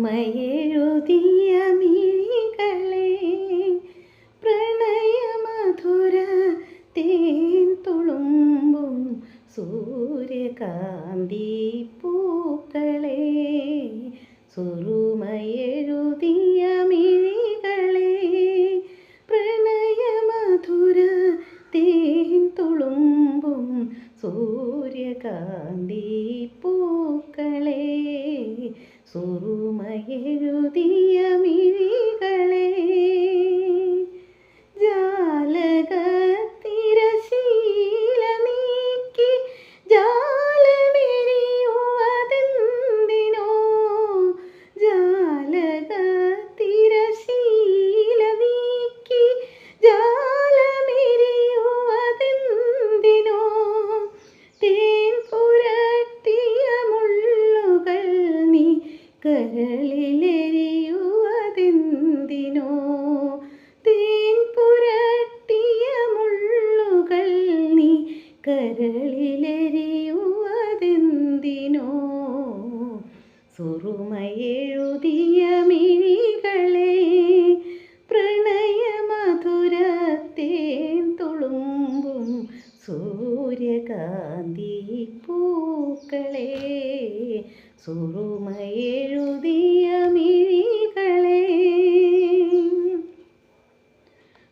സുറുമയെഴുതിയ മിഴികളെ പ്രണയമധുര തേൻ തുളുമ്പും സൂര്യകാന്തി പൂക്കളെ സുറുമയെഴുതിയ മിഴികളെ പ്രണയമധുര തേൻ തുളുമ്പും സൂര്യകാന്തി പൂക്കളെ സുറുമയെഴുതിയ മിഴികളെ ജാലകത്തിരശീല നീക്കി ജാലമെരിയുവതെന്തിനോ ജാലകത്തിരശീല നീക്കി ജാലമെരിയുവതെന്തിനോ തേൻ പുരട്ടിയ മുള്ളുകൾ നീ കരളിലെരിയുവതെന്തിനോ തേൻ പുരട്ടിയ മുള്ളുകൾ നീ കരളിലെരിയുവതെന്തിനോ സുറുമയെഴുതിയ മിഴികളെ പ്രണയമധുര തേൻ തുളുമ്പും സൂര്യകാന്തി പൂക്കളെ സുറുമയെഴുതിയ മിഴികളെ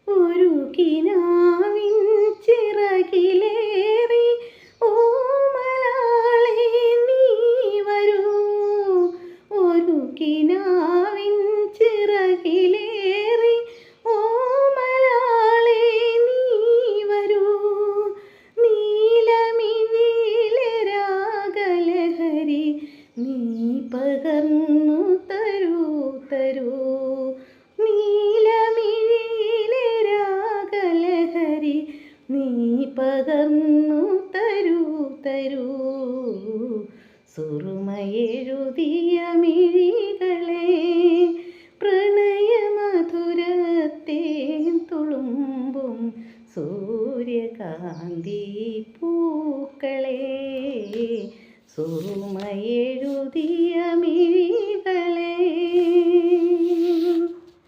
ഒരു കിനാവിൻ ചിറകിലേറി ഓമലാളെ നീ വരൂ ഒരു കിനാവിൻ ചിറകിലേറി ഓമലാളെ നീ വരൂ നീലമിഴിയിലെ രാഗലഹരി നീ പകർന്നു തരൂ തരൂ നീലമിഴിയിലെ രാഗലഹരി നീ പകർന്നു തരൂ തരൂ സുറുമയെഴുതിയ മിഴികളെ പ്രണയമധുര തേൻ തുളുമ്പും സൂര്യകാന്തി പൂക്കളെ സുറുമയെഴുതിയ